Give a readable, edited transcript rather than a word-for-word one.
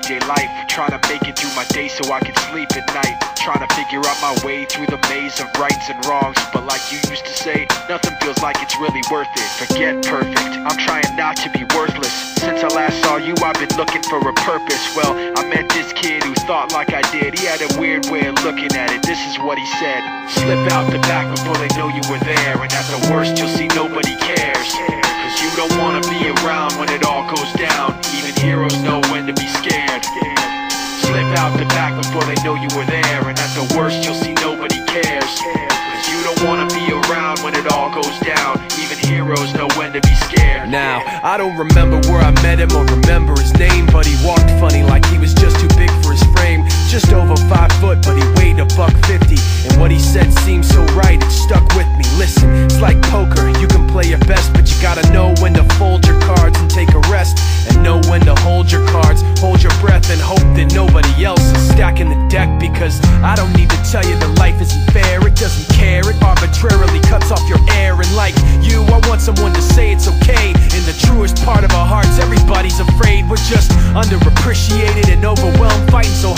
everyday life, trying to make it through my day so I can sleep at night, trying to figure out my way through the maze of rights and wrongs. But like you used to say, nothing feels like it's really worth it. Forget perfect, I'm trying not to be worthless. Since I last saw you, I've been looking for a purpose. Well, I met this kid who thought like I did. He had a weird way of looking at it. This is what he said: slip out the back before they know you were there, and at the worst you'll see nobody cares. Cause you don't wanna be around when it all goes down. Even heroes know when to be scared. Slip out the back before they know you were there, and at the worst you'll see nobody cares. Cause you don't wanna be around when it all goes down. Even heroes know when to be scared. Now, I don't remember where I met him or remember his name, but he walked funny like he was just too big for his frame. Just over 5 foot, but he weighed $150. And what he said seemed so right, it stuck with me. Listen, it's like poker, you can play your best, but you gotta know when to fold your cards and take a rest, and know when to hold your cards, hold your breath, and hope that nobody else is stacking the deck. Because I don't need to tell you that life isn't fair. It doesn't care, it arbitrarily cuts off your air. And like you, I want someone to say it's okay. In the truest part of our hearts, everybody's afraid. We're just underappreciated and overwhelmed, fighting so